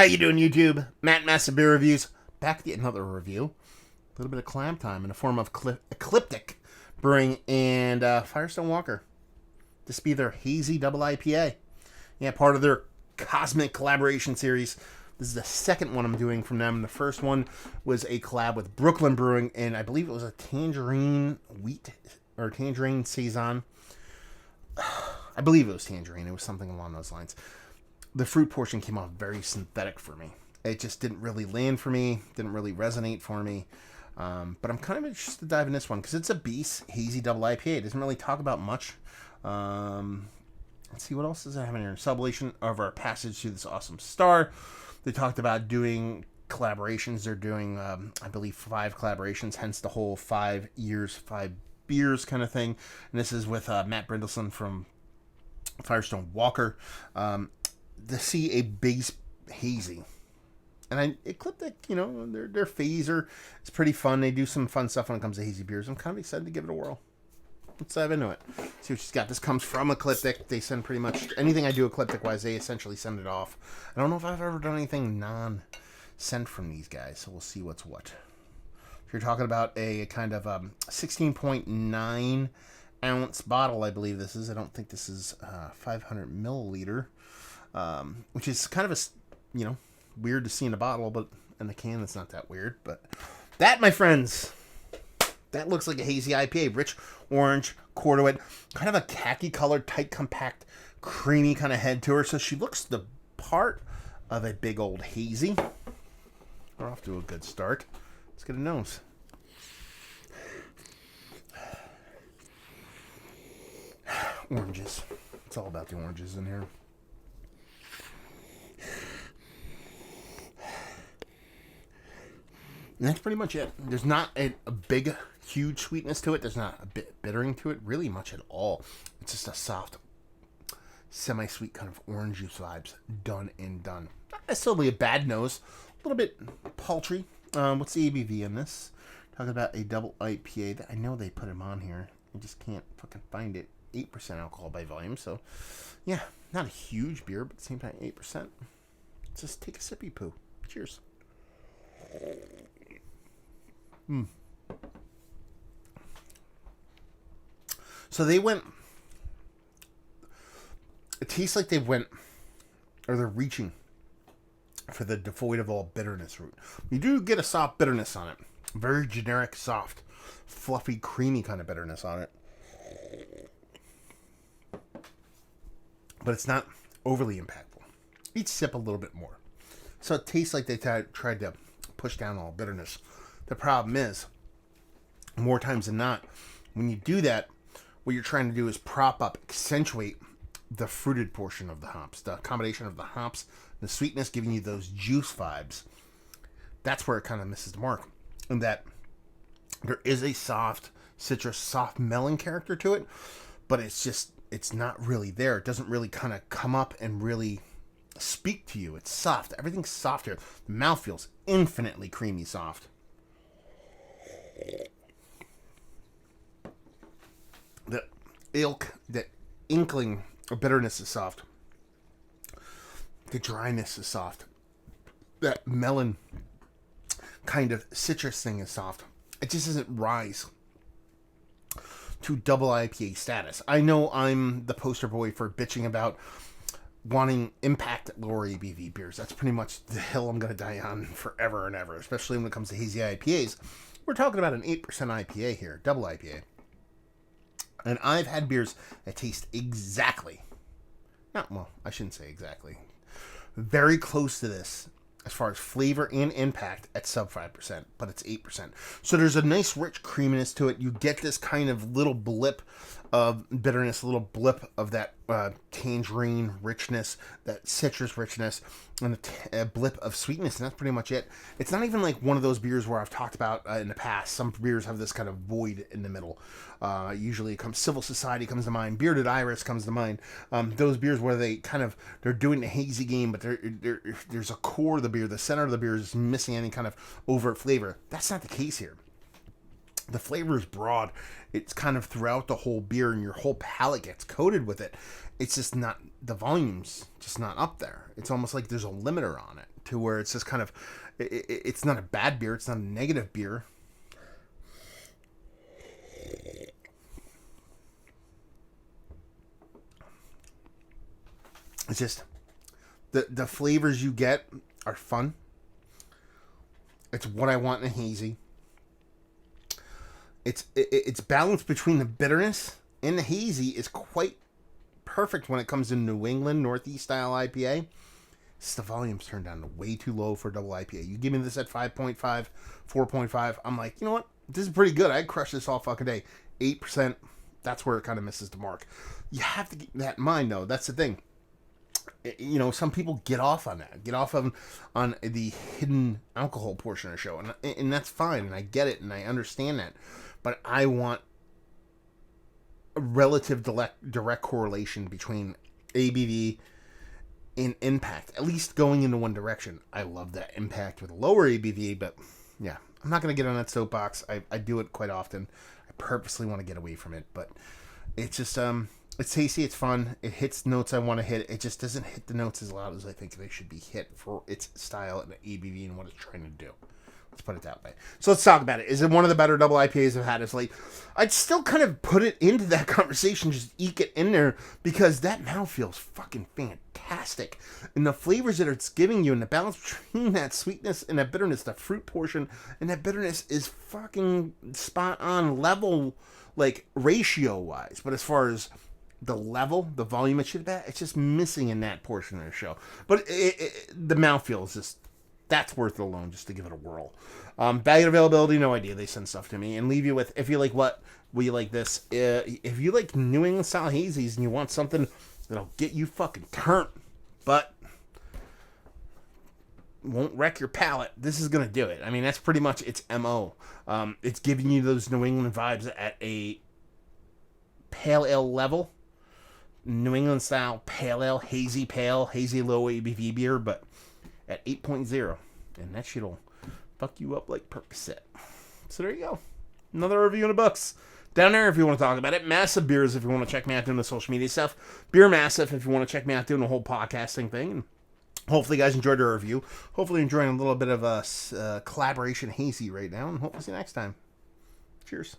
How you doing, YouTube? Matt Massive Beer Reviews. Back with yet another review. A little bit of clam time in the form of Ecliptic Brewing and Firestone Walker. This be their Hazy Double IPA. Yeah, part of their Cosmic Collaboration Series. This is the second one I'm doing from them. The first one was a collab with Brooklyn Brewing, and I believe it was a tangerine wheat or tangerine saison. I believe it was tangerine. It was something along those lines. The fruit portion came off very synthetic for me. It just didn't really land for me. Didn't really resonate for me. But I'm kind of interested to dive in this one because it's a beast hazy double IPA. It doesn't really talk about much. Let's see, what else does it have in here? Sublation of our passage through this awesome star. They talked about doing collaborations. They're doing, I believe, 5 collaborations, hence the whole 5 years, 5 beers kind of thing. And this is with Matt Brindleson from Firestone Walker. To see a base hazy. And Ecliptic, you know, their phaser is pretty fun. They do some fun stuff when it comes to hazy beers. I'm kind of excited to give it a whirl. Let's dive into it. See what she's got. This comes from Ecliptic. They send pretty much anything I do Ecliptic-wise, they essentially send it off. I don't know if I've ever done anything non-sent from these guys, so we'll see what's what. If you're talking about a kind of 16.9 ounce bottle, I believe this is. I don't think this is 500 milliliter, which is kind of weird to see in a bottle, but in the can it's not that weird. But that, my friends, that looks like a hazy IPA. Rich orange, corduroy, kind of a khaki colored, tight, compact, creamy kind of head to her. So she looks the part of a big old hazy. We're off to a good start. Let's get a nose. Oranges. It's all about the oranges in here. And that's pretty much it. There's not a big, huge sweetness to it. There's not a bit bittering to it, really much at all. It's just a soft, semi-sweet kind of orange juice vibes. Done and done. Not necessarily a bad nose. A little bit paltry. What's the ABV in this? Talking about a double IPA. I know they put them on here. I just can't fucking find it. 8% alcohol by volume. So, yeah, not a huge beer, but at the same time, 8%. Just take a sippy poo. Cheers. So they went, it tastes like they went, or they're reaching for the devoid of all bitterness route. You do get a soft bitterness on it. Very generic, soft, fluffy, creamy kind of bitterness on it. But it's not overly impactful. Each sip a little bit more. So it tastes like they tried to push down all bitterness. The problem is, more times than not, when you do that, what you're trying to do is prop up, accentuate the fruited portion of the hops. The combination of the hops, the sweetness, giving you those juice vibes. That's where it kind of misses the mark. And that there is a soft citrus, soft melon character to it, but it's not really there. It doesn't really kind of come up and really speak to you. It's soft. Everything's soft here. The mouth feels infinitely creamy soft. The inkling of bitterness is soft. The dryness is soft. That melon kind of citrus thing is soft. It just doesn't rise to double IPA status. I know I'm the poster boy for bitching about wanting impact at lower ABV beers. That's pretty much the hill I'm going to die on forever and ever, especially when it comes to hazy IPAs. We're talking about an 8% IPA here, double IPA. And I've had beers that taste exactly, I shouldn't say exactly, very close to this as far as flavor and impact at sub 5%, but it's 8%. So there's a nice rich creaminess to it. You get this kind of little blip of bitterness, a little blip of that tangerine richness, that citrus richness, and a blip of sweetness, and that's pretty much it. It's not even like one of those beers where I've talked about in the past. Some beers have this kind of void in the middle. Usually it comes, Civil Society comes to mind, Bearded Iris comes to mind. Those beers where they're doing the hazy game, but there's a core of the beer, the center of the beer is missing any kind of overt flavor. That's not the case here. The flavor is broad. It's kind of throughout the whole beer, and your whole palate gets coated with it. It's just not, the volume's just not up there. It's almost like there's a limiter on it to where it's just kind of, it's not a bad beer. It's not a negative beer. It's just, the flavors you get are fun. It's what I want in a hazy. It's balanced between the bitterness and the hazy is quite perfect when it comes to New England Northeast style IPA. It's the volume's turned down to way too low for double IPA. You give me this at 5.5, 4.5. I'm like, you know what? This is pretty good. I'd crush this all fucking day. 8%. That's where it kind of misses the mark. You have to keep that in mind, though. That's the thing. You know, some people get off on that. Get off on the hidden alcohol portion of the show. And that's fine. And I get it. And I understand that. But I want a relative direct correlation between ABV and impact, at least going into one direction. I love that impact with lower ABV, but yeah, I'm not going to get on that soapbox. I do it quite often. I purposely want to get away from it, but it's just, it's tasty, it's fun, it hits notes I want to hit. It just doesn't hit the notes as loud as I think they should be hit for its style and ABV and what it's trying to do. Let's put it that way. So let's talk about it. Is it one of the better double IPAs I've had as late? I'd still kind of put it into that conversation, just eke it in there, because that mouthfeel is fucking fantastic. And the flavors that it's giving you and the balance between that sweetness and that bitterness, the fruit portion, and that bitterness is fucking spot on level, like ratio-wise. But as far as the level, the volume it should have, it's just missing in that portion of the show. But the mouthfeel is just, that's worth it alone just to give it a whirl. Value and availability, no idea. They send stuff to me and leave you with, if you like what, will you like this? If you like New England style hazies and you want something that'll get you fucking turned, but won't wreck your palate, this is going to do it. I mean, that's pretty much its MO. It's giving you those New England vibes at a pale ale level. New England style pale ale, hazy low ABV beer, but at 8.0, and that shit'll fuck you up like Percocet. So there you go. Another review in the books. Down there if you want to talk about it. Massive Beers if you want to check me out doing the social media stuff. Beer Massive if you want to check me out doing the whole podcasting thing. And hopefully you guys enjoyed the review. Hopefully you're enjoying a little bit of a collaboration hazy right now, and hopefully see you next time. Cheers.